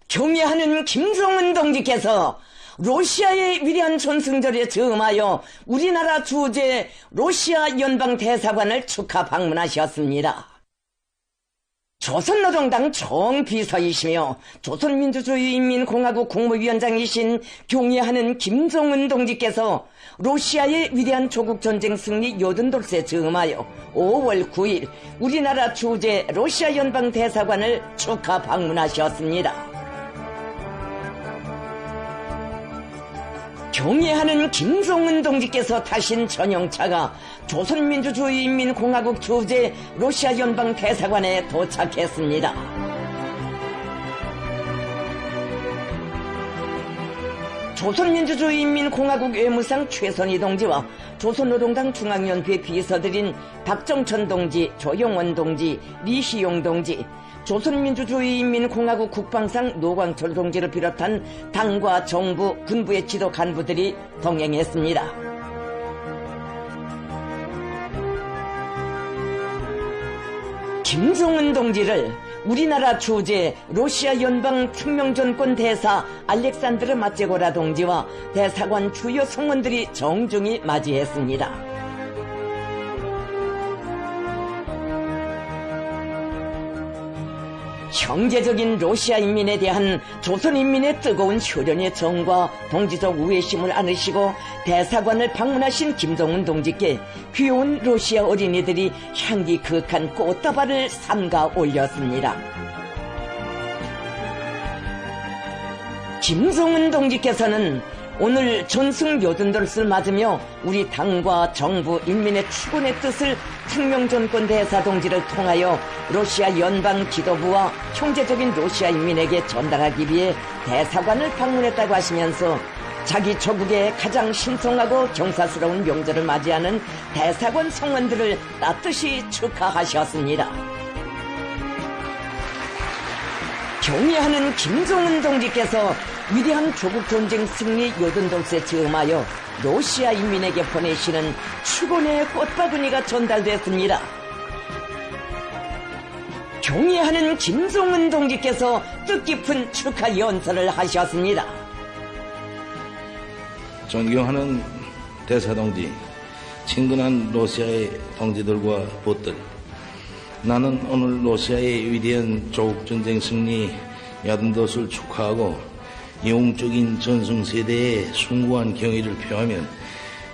경애하는 김정은 동지께서 러시아의 위대한 전승절에 즈음하여 우리나라 주재 러시아 연방대사관을 축하 방문하셨습니다. 조선노동당 정비서이시며 조선민주주의인민공화국 국무위원장이신 경애하는 김정은 동지께서 러시아의 위대한 조국전쟁 승리 요든돌세 즈음하여 5월 9일 우리나라 주재 러시아 연방대사관을 축하 방문하셨습니다. 경애하는 김정은 동지께서 타신 전용차가 조선민주주의인민공화국 주재 러시아 연방대사관에 도착했습니다. 조선민주주의인민공화국 외무상 최선희 동지와 조선노동당 중앙연구회 비서들인 박정천 동지, 조영원 동지, 리시용 동지, 조선민주주의인민공화국 국방상 노광철 동지를 비롯한 당과 정부, 군부의 지도 간부들이 동행했습니다. 김정은 동지를 우리나라 주재 러시아 연방 혁명전권 대사 알렉산드르 마제고라 동지와 대사관 주요 성원들이 정중히 맞이했습니다. 형제적인 러시아 인민에 대한 조선인민의 뜨거운 혈연의 정과 동지적 우애심을 안으시고 대사관을 방문하신 김정은 동지께 귀여운 러시아 어린이들이 향기 그윽한 꽃다발을 삼가 올렸습니다. 김정은 동지께서는 오늘 전승 요든돌스를 맞으며 우리 당과 정부, 인민의 추구의 뜻을 혁명전권 대사 동지를 통하여 러시아 연방 지도부와 형제적인 러시아 인민에게 전달하기 위해 대사관을 방문했다고 하시면서 자기 조국의 가장 신성하고 경사스러운 명절을 맞이하는 대사관 성원들을 따뜻이 축하하셨습니다. 경애하는 김정은 동지께서 위대한 조국전쟁 승리 요든돌스에 즈음하여 러시아 인민에게 보내시는 축원의 꽃바구니가 전달됐습니다. 경애하는 김정은 동지께서 뜻깊은 축하 연설을 하셨습니다. 존경하는 대사동지, 친근한 러시아의 동지들과 보들, 나는 오늘 러시아의 위대한 조국전쟁 승리 요든돌스를 축하하고 영웅적인 전승세대의 숭고한 경의를 표하며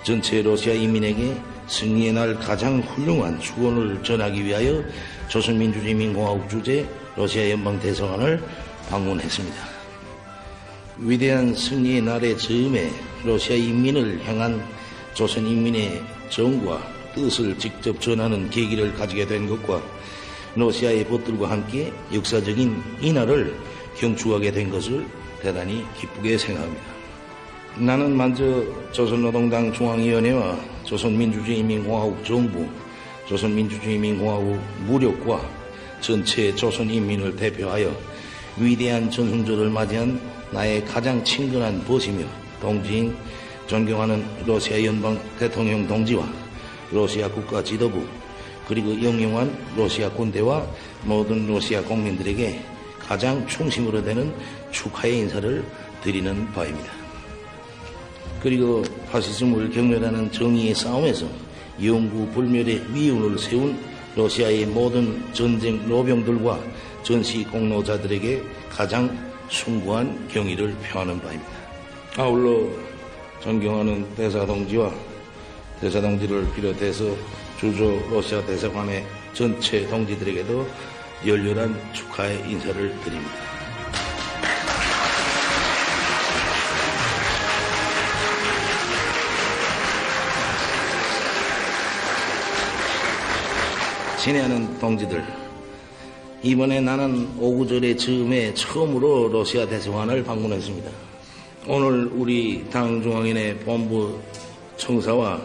전체 러시아 인민에게 승리의 날 가장 훌륭한 축원을 전하기 위하여 조선민주주의인민공화국 주재 러시아 연방대사관을 방문했습니다. 위대한 승리의 날의 즈음에 러시아 인민을 향한 조선 인민의 정과 뜻을 직접 전하는 계기를 가지게 된 것과 러시아의 벗들과 함께 역사적인 이날을 경축하게 된 것을 대단히 기쁘게 생각합니다. 나는 먼저 조선노동당 중앙위원회와 조선민주주의인민공화국 정부, 조선민주주의인민공화국 무력과 전체 조선인민을 대표하여 위대한 전승절을 맞이한 나의 가장 친근한 벗이며 동지인 존경하는 러시아 연방 대통령 동지와 러시아 국가 지도부 그리고 영영한 러시아 군대와 모든 러시아 국민들에게 가장 중심으로 되는 축하의 인사를 드리는 바입니다. 그리고 파시즘을 경멸하는 정의의 싸움에서 영구 불멸의 위운을 세운 러시아의 모든 전쟁 노병들과 전시 공로자들에게 가장 숭고한 경의를 표하는 바입니다. 아울러 존경하는 대사동지와 대사동지를 비롯해서 주조 러시아 대사관의 전체 동지들에게도 열렬한 축하의 인사를 드립니다. 친애하는 동지들, 이번에 나는 오구절의 즈음에 처음으로 러시아 대사관을 방문했습니다. 오늘 우리 당 중앙위원회 본부 청사와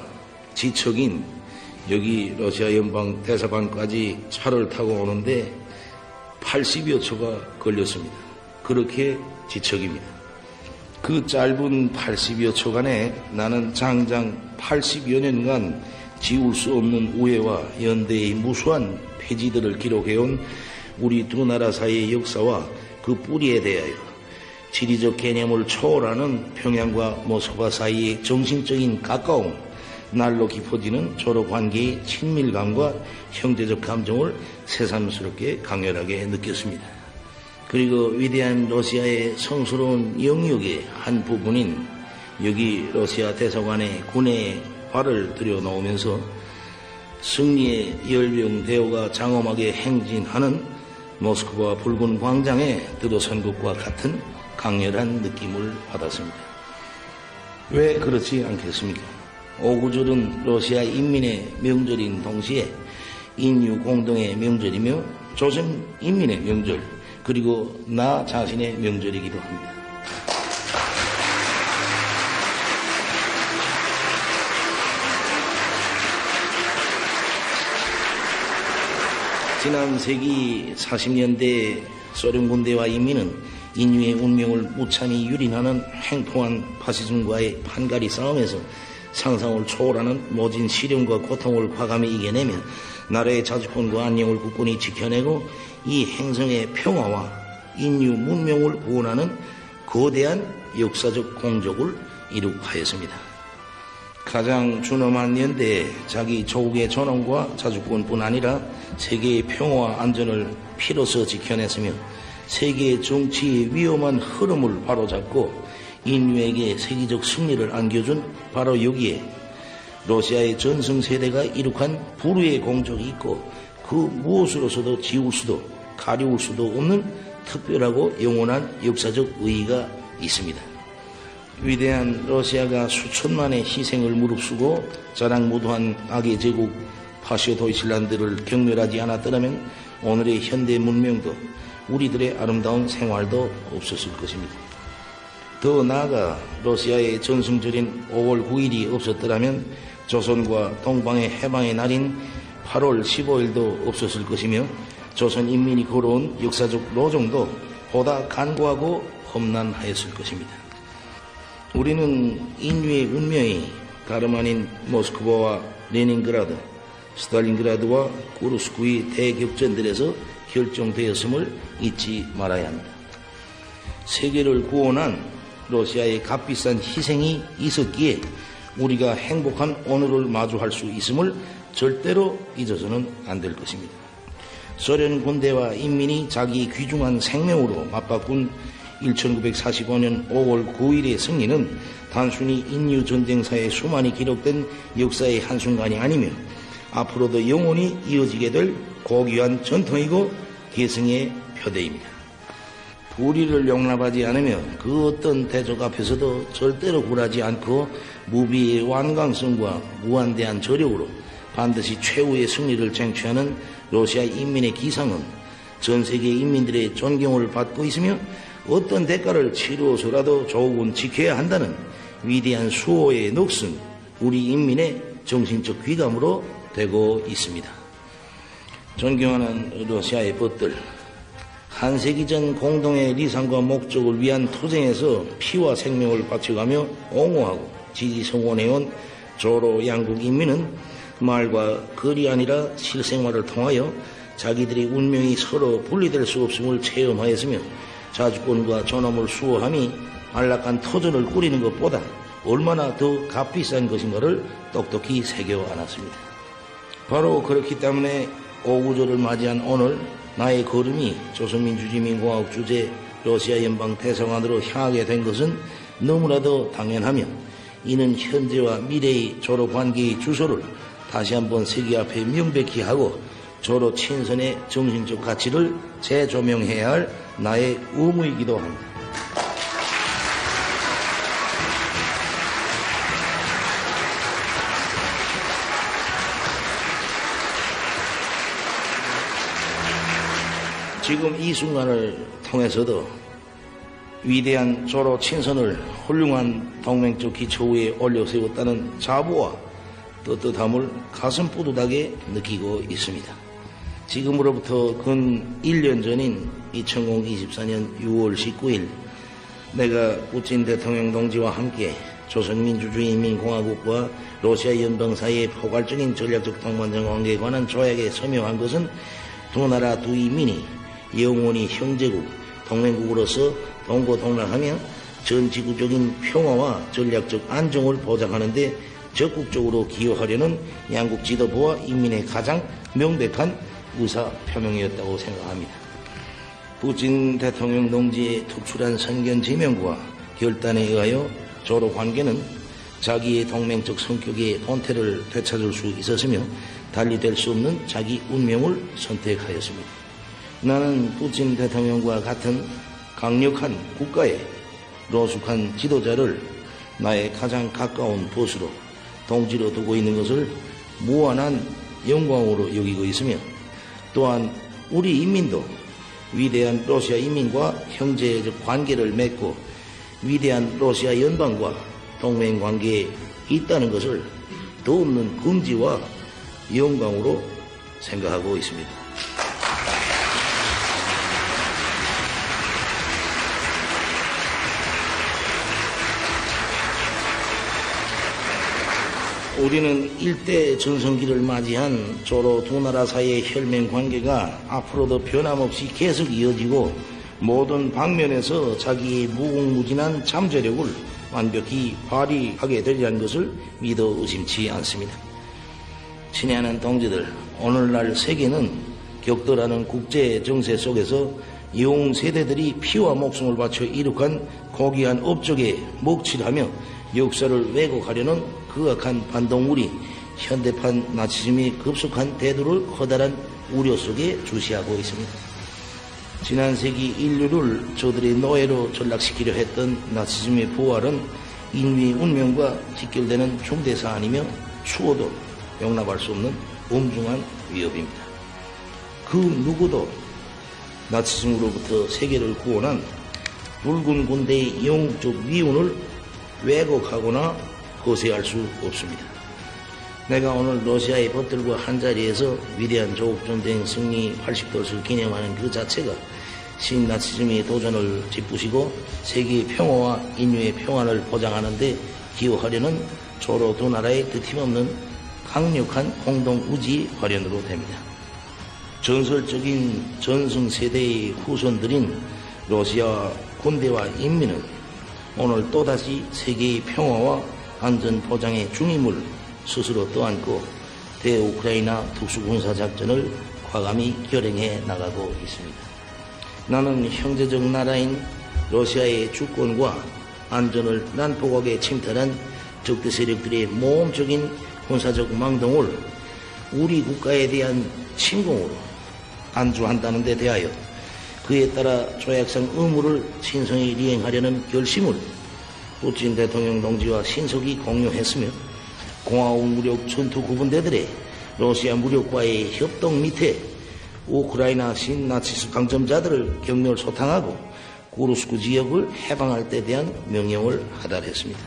지척인 여기 러시아 연방 대사관까지 차를 타고 오는데 80여 초가 걸렸습니다. 그렇게 지척입니다. 그 짧은 80여 초간에 나는 장장 80여 년간 지울 수 없는 우애와 연대의 무수한 폐지들을 기록해온 우리 두 나라 사이의 역사와 그 뿌리에 대하여 지리적 개념을 초월하는 평양과 모스크바 사이의 정신적인 가까움, 날로 깊어지는 서로 관계의 친밀감과 형제적 감정을 새삼스럽게 강렬하게 느꼈습니다. 그리고 위대한 러시아의 성스러운 영역의 한 부분인 여기 러시아 대사관의 군에 발을 들여놓으면서 승리의 열병대오가 장엄하게 행진하는 모스크바 붉은 광장에 들어선 것과 같은 강렬한 느낌을 받았습니다. 왜 그렇지 않겠습니까? 오구절은 러시아 인민의 명절인 동시에 인류 공동의 명절이며 조선 인민의 명절, 그리고 나 자신의 명절이기도 합니다. 지난 세기 40년대 소련 군대와 인민은 인류의 운명을 무참히 유린하는 횡포한 파시즘과의 판가리 싸움에서 상상을 초월하는 모진 시련과 고통을 과감히 이겨내며 나라의 자주권과 안녕을 굳건히 지켜내고 이 행성의 평화와 인류 문명을 구원하는 거대한 역사적 공적을 이룩하였습니다. 가장 준엄한 연대에 자기 조국의 전원과 자주권뿐 아니라 세계의 평화와 안전을 피로써 지켜냈으며 세계의 정치의 위험한 흐름을 바로잡고 인류에게 세계적 승리를 안겨준 바로 여기에 러시아의 전승세대가 이룩한 불후의 공적이 있고 그 무엇으로서도 지울 수도 가리울 수도 없는 특별하고 영원한 역사적 의의가 있습니다. 위대한 러시아가 수천만의 희생을 무릅쓰고 자랑무도한 악의 제국 파시오 도이칠란드를 경멸하지 않았더라면 오늘의 현대 문명도 우리들의 아름다운 생활도 없었을 것입니다. 더 나아가 러시아의 전승절인 5월 9일이 없었더라면 조선과 동방의 해방의 날인 8월 15일도 없었을 것이며 조선 인민이 걸어온 역사적 노정도 보다 간고하고 험난하였을 것입니다. 우리는 인류의 운명이 다름 아닌 모스크바와 레닌그라드, 스탈린그라드와 구르스크의 대격전들에서 결정되었음을 잊지 말아야 합니다. 세계를 구원한 러시아의 값비싼 희생이 있었기에 우리가 행복한 오늘을 마주할 수 있음을 절대로 잊어서는 안 될 것입니다. 소련 군대와 인민이 자기 귀중한 생명으로 맞바꾼 1945년 5월 9일의 승리는 단순히 인류 전쟁사에 수많이 기록된 역사의 한순간이 아니며 앞으로도 영원히 이어지게 될 고귀한 전통이고 계승의 표대입니다. 불의를 용납하지 않으며 그 어떤 대적 앞에서도 절대로 굴하지 않고 무비의 완강성과 무한대한 저력으로 반드시 최후의 승리를 쟁취하는 러시아 인민의 기상은 전 세계 인민들의 존경을 받고 있으며 어떤 대가를 치루어서라도 조국은 지켜야 한다는 위대한 수호의 넋은 우리 인민의 정신적 귀감으로 되고 있습니다. 존경하는 러시아의 벗들, 한 세기 전 공동의理想과 목적을 위한 투쟁에서 피와 생명을 바쳐가며 옹호하고 지지성원해온 조로 양국 인민은 말과 글이 아니라 실생활을 통하여 자기들의 운명이 서로 분리될 수 없음을 체험하였으며 자주권과 존엄을 수호함이 안락한 터전을 꾸리는 것보다 얼마나 더 값비싼 것인가를 똑똑히 새겨 안았습니다. 바로 그렇기 때문에 오구절을 맞이한 오늘 나의 걸음이 조선민주주의민공화국 주재 러시아 연방 대사관으로 향하게 된 것은 너무나도 당연하며 이는 현재와 미래의 조로 관계의 주소를 다시 한번 세계 앞에 명백히 하고 조로 친선의 정신적 가치를 재조명해야 할 나의 의무이기도 합니다. 지금 이 순간을 통해서도 위대한 조로 친선을 훌륭한 동맹적 기초 위에 올려세웠다는 자부와 떳떳함을 가슴 뿌듯하게 느끼고 있습니다. 지금으로부터 근 1년 전인 2024년 6월 19일 내가 putin 대통령 동지와 함께 조선민주주의인민공화국과 러시아 연방 사이의 포괄적인 전략적 동반자 관계에 관한 조약에 서명한 것은 두 나라 두 인민이 영원히 형제국, 동맹국으로서 동고동락하며 전 지구적인 평화와 전략적 안정을 보장하는 데 적극적으로 기여하려는 양국 지도부와 인민의 가장 명백한 의사 표명이었다고 생각합니다. 푸틴 대통령 동지의 특출한 선견 지명과 결단에 의하여 조로 관계는 자기의 동맹적 성격의 본태를 되찾을 수 있었으며 달리 될 수 없는 자기 운명을 선택하였습니다. 나는 푸틴 대통령과 같은 강력한 국가의 노숙한 지도자를 나의 가장 가까운 보수로 동지로 두고 있는 것을 무한한 영광으로 여기고 있으며 또한 우리 인민도 위대한 러시아 인민과 형제적 관계를 맺고 위대한 러시아 연방과 동맹 관계에 있다는 것을 더없는 긍지와 영광으로 생각하고 있습니다. 우리는 일대 전성기를 맞이한 조로 두 나라 사이의 혈맹 관계가 앞으로도 변함없이 계속 이어지고 모든 방면에서 자기의 무궁무진한 잠재력을 완벽히 발휘하게 되리라는 것을 믿어 의심치 않습니다. 친애하는 동지들, 오늘날 세계는 격돌하는 국제 정세 속에서 영 세대들이 피와 목숨을 바쳐 이룩한 고귀한 업적에 먹칠하며 역사를 왜곡하려는 극악한 반동물이 현대판 나치즘의 급속한 대두를 커다란 우려 속에 주시하고 있습니다. 지난 세기 인류를 저들의 노예로 전락시키려 했던 나치즘의 부활은 인류의 운명과 직결되는 중대 사안이며 추워도 용납할 수 없는 엄중한 위협입니다. 그 누구도 나치즘으로부터 세계를 구원한 붉은 군대의 영웅적 미운을 왜곡하거나 거세할 수 없습니다. 내가 오늘 러시아의 벗들과 한자리에서 위대한 조국전쟁 승리 80도를 기념하는 그 자체가 신나치즘의 도전을 짚으시고 세계의 평화와 인류의 평안을 보장하는 데 기여하려는 조로 두 나라의 뜻힘없는 강력한 공동의지 발현으로 됩니다. 전설적인 전승세대의 후손들인 러시아 군대와 인민은 오늘 또다시 세계의 평화와 안전 보장의 중임을 스스로 떠안고 대우크라이나 특수군사작전을 과감히 결행해 나가고 있습니다. 나는 형제적 나라인 러시아의 주권과 안전을 난폭하게 침탈한 적대 세력들의 모험적인 군사적 망동을 우리 국가에 대한 침공으로 안주한다는 데 대하여 그에 따라 조약상 의무를 신성히 이행하려는 결심을 푸틴 대통령 동지와 신속히 공유했으며 공화국 무력 전투구분대들의 러시아 무력과의 협동 밑에 우크라이나 신나치스 강점자들을 경멸소탕하고 구르스크 지역을 해방할 데 대한 명령을 하달했습니다.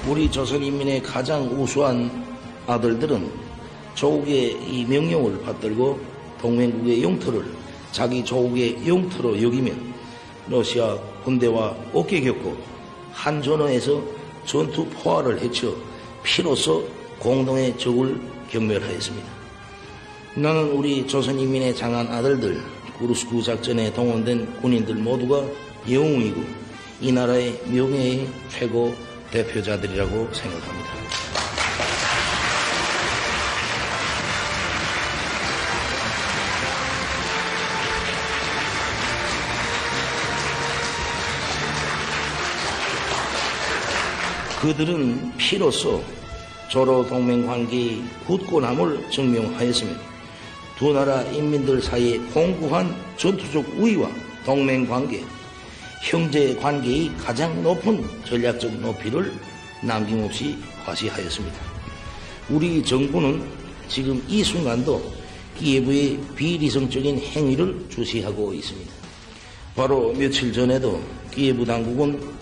우리 조선인민의 가장 우수한 아들들은 조국의 이 명령을 받들고 동맹국의 영토를 자기 조국의 영토로 여기며 러시아 군대와 어깨 겹고 한 전어에서 전투 포화를 헤쳐 피로써 공동의 적을 경멸하였습니다. 나는 우리 조선인민의 장한 아들들 구르스크 작전에 동원된 군인들 모두가 영웅이고 이 나라의 명예의 최고 대표자들이라고 생각합니다. 그들은 피로써 조로 동맹 관계의 굳건함을 증명하였으며 두 나라 인민들 사이의 공고한 전투적 우위와 동맹 관계, 형제 관계의 가장 높은 전략적 높이를 남김없이 과시하였습니다. 우리 정부는 지금 이 순간도 키예브의 비리성적인 행위를 주시하고 있습니다. 바로 며칠 전에도 키예브 당국은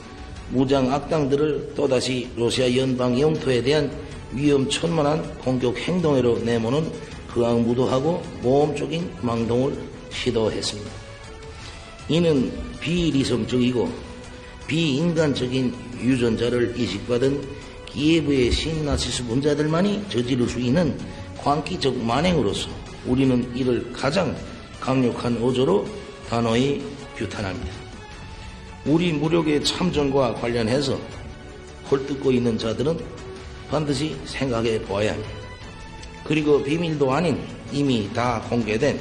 무장 악당들을 또다시 러시아 연방 영토에 대한 위험천만한 공격 행동으로 내모는 극악무도하고 모험적인 망동을 시도했습니다. 이는 비리성적이고 비인간적인 유전자를 이식받은 기예부의 신나치스 분자들만이 저지를 수 있는 광기적 만행으로서 우리는 이를 가장 강력한 어조로 단호히 규탄합니다. 우리 무력의 참전과 관련해서 헐뜯고 있는 자들은 반드시 생각해 보아야 합니다. 그리고 비밀도 아닌 이미 다 공개된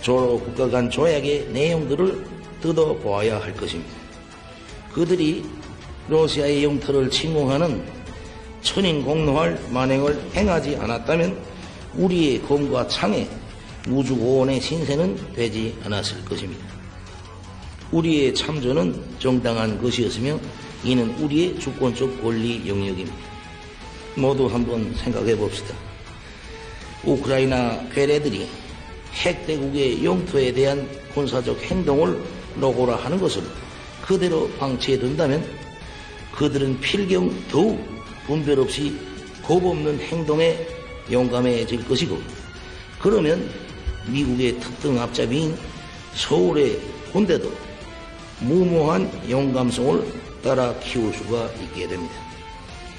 조로 국가 간 조약의 내용들을 뜯어보아야 할 것입니다. 그들이 러시아의 영토를 침공하는 천인공노할 만행을 행하지 않았다면 우리의 검과 창에 우주고원의 신세는 되지 않았을 것입니다. 우리의 참전은 정당한 것이었으며 이는 우리의 주권적 권리 영역입니다. 모두 한번 생각해 봅시다. 우크라이나 괴뢰들이 핵대국의 영토에 대한 군사적 행동을 노고라 하는 것을 그대로 방치해 둔다면 그들은 필경 더욱 분별 없이 겁없는 행동에 용감해질 것이고, 그러면 미국의 특등 앞잡이인 서울의 군대도 무모한 용감성을 따라 키울 수가 있게 됩니다.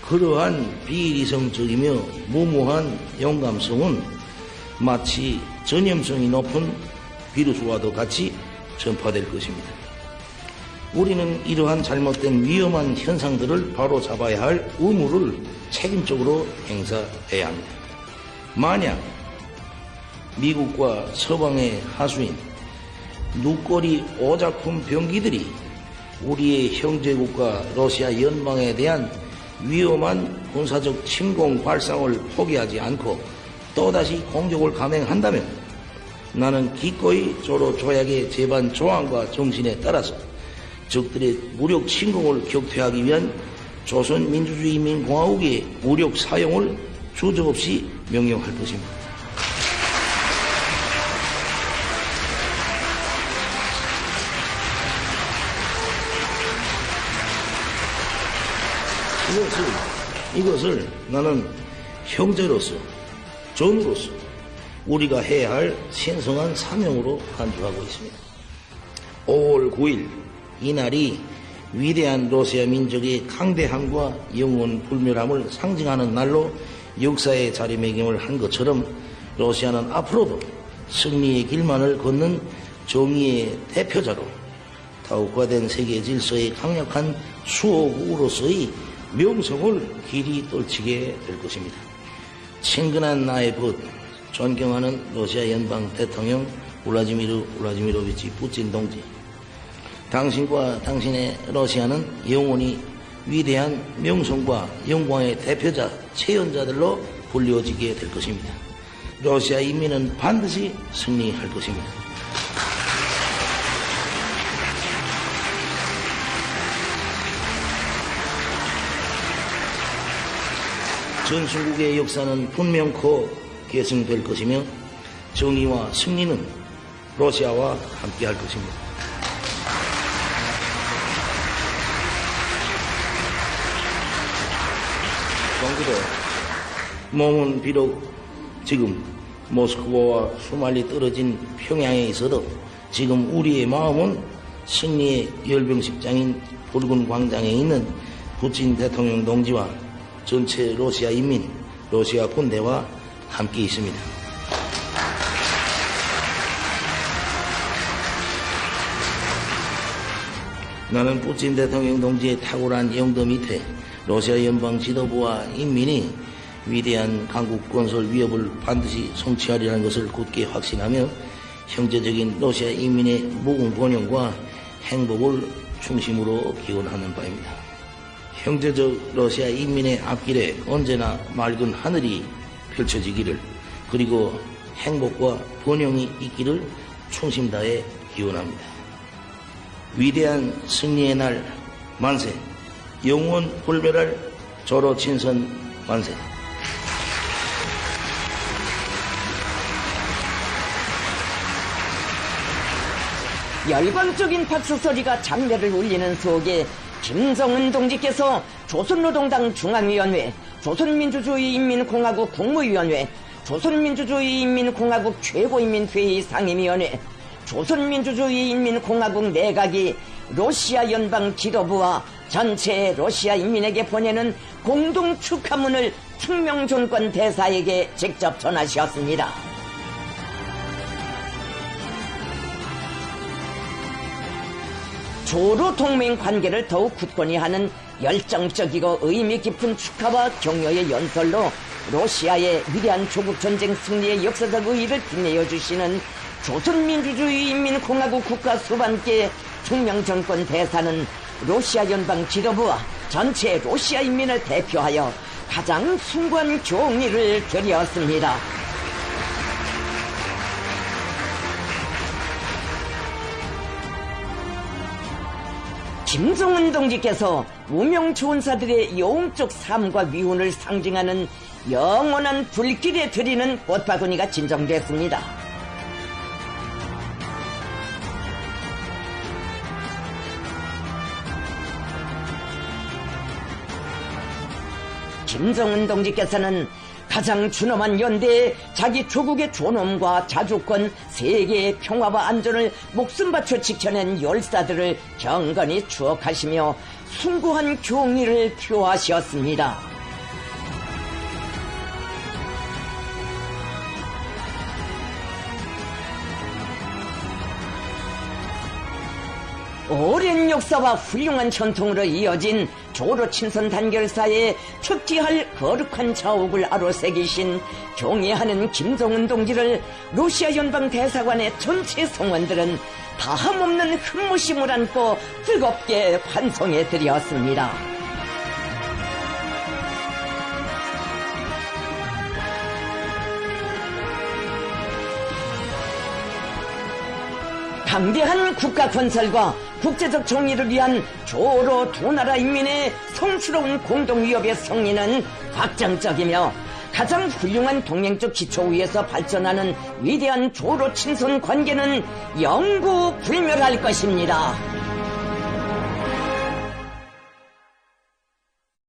그러한 비이성적이며 무모한 용감성은 마치 전염성이 높은 비루스와도 같이 전파될 것입니다. 우리는 이러한 잘못된 위험한 현상들을 바로 잡아야 할 의무를 책임적으로 행사해야 합니다. 만약 미국과 서방의 하수인 누꼬리 오작품 병기들이 우리의 형제국가 러시아 연방에 대한 위험한 군사적 침공 발상을 포기하지 않고 또다시 공격을 감행한다면 나는 기꺼이 조로 조약의 제반 조항과 정신에 따라서 적들의 무력 침공을 격퇴하기 위한 조선민주주의인민공화국의 무력 사용을 주저없이 명령할 것입니다. 이것을 나는 형제로서, 전우로서 우리가 해야 할 신성한 사명으로 간주하고 있습니다. 5월 9일 이날이 위대한 러시아 민족의 강대함과 영원 불멸함을 상징하는 날로 역사에 자리매김을 한 것처럼 러시아는 앞으로도 승리의 길만을 걷는 정의의 대표자로 타국화된 세계 질서의 강력한 수호국으로서의 명성을 길이 떨치게 될 것입니다. 친근한 나의 벗, 존경하는 러시아 연방 대통령 울라디미르 울라디미로비치 푸틴 동지, 당신과 당신의 러시아는 영원히 위대한 명성과 영광의 대표자, 체현자들로 불려지게 될 것입니다. 러시아 인민은 반드시 승리할 것입니다. 전순국의 역사는 분명코 계승될 것이며 정의와 승리는 러시아와 함께할 것입니다. 동지도 몸은 비록 지금 모스크바와 수말리 떨어진 평양에 있어도 지금 우리의 마음은 승리의 열병식장인 붉은 광장에 있는 푸틴 대통령 동지와 전체 러시아 인민, 러시아 군대와 함께 있습니다. 나는 푸틴 대통령 동지의 탁월한 영도 밑에 러시아 연방 지도부와 인민이 위대한 강국 건설 위협을 반드시 성취하리라는 것을 굳게 확신하며 형제적인 러시아 인민의 무궁 번영과 행복을 중심으로 기원하는 바입니다. 형제적 러시아 인민의 앞길에 언제나 맑은 하늘이 펼쳐지기를, 그리고 행복과 번영이 있기를 충심 다해 기원합니다. 위대한 승리의 날 만세, 영원 불멸할 조로 친선 만세. 열광적인 박수소리가 장례를 울리는 속에 김정은 동지께서 조선노동당 중앙위원회, 조선민주주의인민공화국 국무위원회, 조선민주주의인민공화국 최고인민회의 상임위원회, 조선민주주의인민공화국 내각이 러시아 연방 지도부와 전체 러시아 인민에게 보내는 공동 축하문을 혁명정권 대사에게 직접 전하셨습니다. 조로 동맹 관계를 더욱 굳건히 하는 열정적이고 의미 깊은 축하와 격려의 연설로 러시아의 위대한 조국전쟁 승리의 역사적 의의를 빛내어 주시는 조선민주주의인민공화국 국가수반께 혁명정권 대사는 러시아 연방 지도부와 전체 러시아 인민을 대표하여 가장 숭고한 경의를 드렸습니다. 김정은 동지께서 무명 조은사들의 영웅적 삶과 위훈을 상징하는 영원한 불길에 드리는 꽃바구니가 진정됐습니다. 김정은 동지께서는 가장 준엄한 연대에 자기 조국의 존엄과 자주권, 세계의 평화와 안전을 목숨 바쳐 지켜낸 열사들을 경건히 추억하시며 숭고한 경의를 표하셨습니다. 오랜 역사와 훌륭한 전통으로 이어진 조로 친선 단결사에 특기할 거룩한 자옥을 아로새기신 경애하는 김정은 동지를 러시아 연방 대사관의 전체 성원들은 다함없는 흠모심을 안고 뜨겁게 환송해 드렸습니다. 강대한 국가 건설과 국제적 정의를 위한 조로 두 나라 인민의 성스러운 공동위협의 성리는 확정적이며 가장 훌륭한 동맹적 기초 위에서 발전하는 위대한 조로 친선 관계는 영구 불멸할 것입니다.